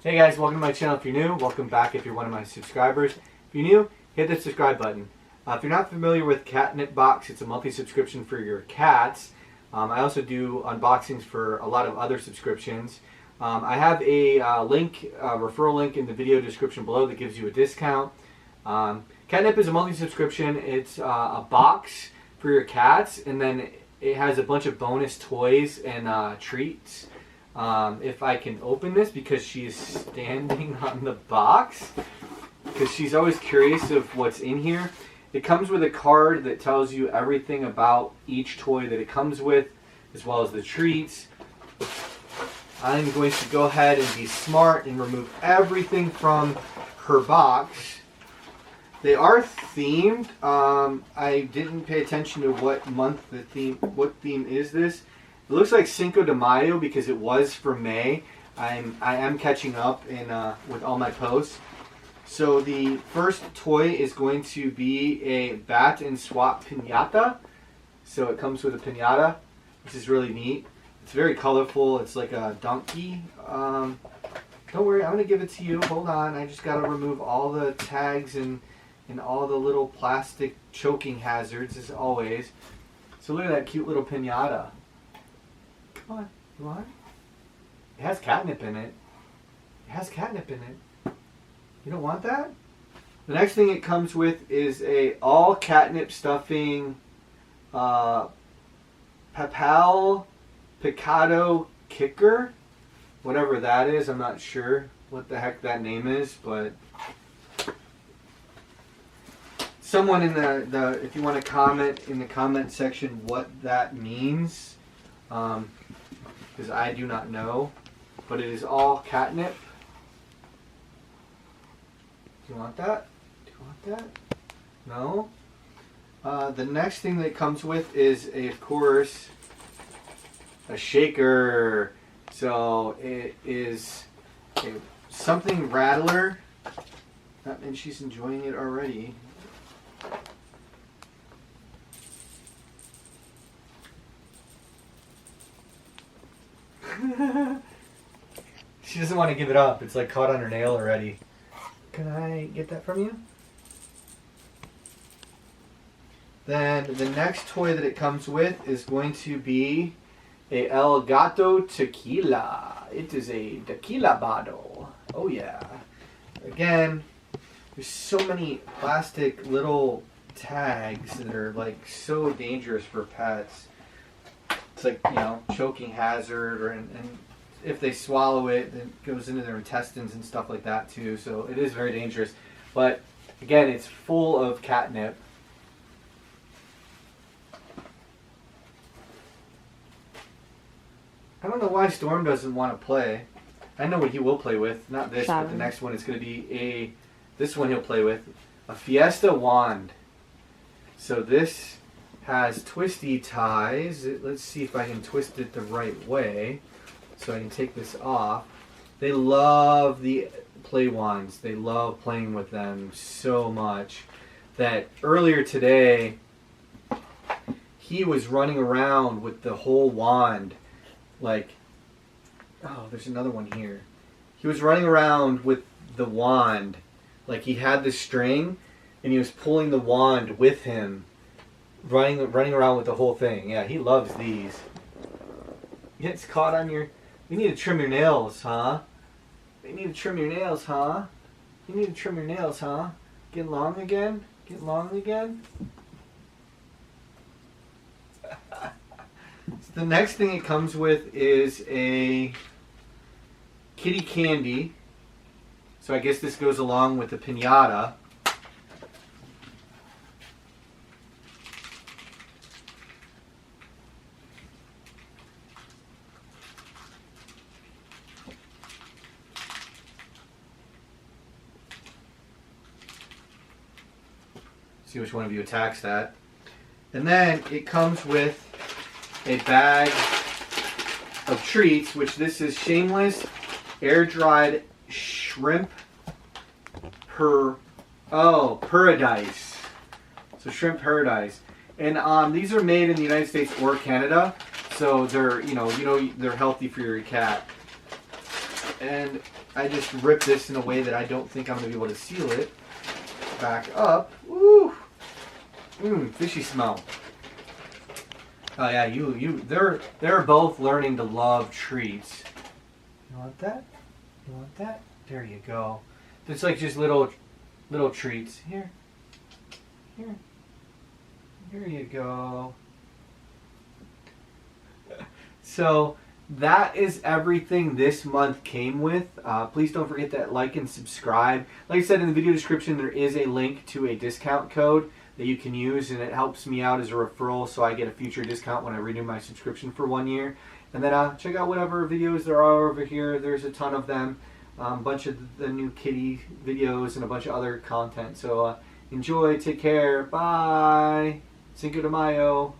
Hey guys, welcome to my channel if you're new. Welcome back if you're one of my subscribers. If you're new, hit the subscribe button. If you're not familiar with KitNipBox, it's a monthly subscription for your cats. I also do unboxings for a lot of other subscriptions. I have a referral link in the video description below that gives you a discount. KitNip is a monthly subscription. It's a box for your cats, and then it has a bunch of bonus toys and treats. If I can open this, because she's standing on the box, because she's always curious of what's in here. It comes with a card that tells you everything about each toy that it comes with, as well as the treats. I'm going to go ahead and be smart and remove everything from her box. They are themed. I didn't pay attention to what month what theme is this. It looks like Cinco de Mayo because it was for May. I am catching up with all my posts. So the first toy is going to be a bat and swap piñata. So it comes with a piñata, which is really neat. It's very colorful. It's like a donkey. Don't worry, I'm going to give it to you. Hold on. I just got to remove all the tags and all the little plastic choking hazards, as always. So look at that cute little piñata. Come on, you want it? It has catnip in it. It has catnip in it. You don't want that? The next thing it comes with is a all catnip stuffing papal picado kicker. Whatever that is, I'm not sure what the heck that name is, but someone in the if you want to comment in the comment section what that means. Because I do not know, but it is all catnip. Do you want that? Do you want that? No? The next thing that it comes with is, of course, a shaker. So it is something rattler. And she's enjoying it already. She doesn't want to give it up. It's like caught on her nail already. Can I get that from you? Then the next toy that it comes with is going to be a El Gato Tequila. It is a tequila bottle. Oh yeah. Again, there's so many plastic little tags that are like so dangerous for pets. It's like, you know, choking hazard, and if they swallow it, it goes into their intestines and stuff like that too. So it is very dangerous. But again, it's full of catnip. I don't know why Storm doesn't want to play. I know what he will play with. Not this, but the next one is going to be this one he'll play with. A Fiesta wand. So this has twisty ties. Let's see if I can twist it the right way so I can take this off. They love the play wands. They love playing with them so much that earlier today he was running around with the whole wand like, oh, there's another one here. He was running around with the wand like he had the string and he was pulling the wand with him. Running around with the whole thing. Yeah, he loves these. Gets caught on your... You need to trim your nails, huh? You need to trim your nails, huh? You need to trim your nails, huh? Get long again? Get long again? So the next thing it comes with is a kitty candy. So I guess this goes along with the piñata. See which one of you attacks that. And then it comes with a bag of treats, which this is shameless air-dried shrimp paradise. So shrimp paradise. And these are made in the United States or Canada. So they're, you know, they're healthy for your cat. And I just ripped this in a way that I don't think I'm going to be able to seal it back up. Woo! Fishy smell. Oh yeah, they're both learning to love treats. You want that? You want that? There you go. It's like just little treats. Here. Here you go. So that is everything this month came with. Please don't forget to like and subscribe. Like I said in the video description, there is a link to a discount code that you can use, and it helps me out as a referral, so I get a future discount when I renew my subscription for 1 year. And then check out whatever videos there are over here. There's a ton of them. A bunch of the new kitty videos and a bunch of other content. So enjoy, take care, bye. Cinco de Mayo.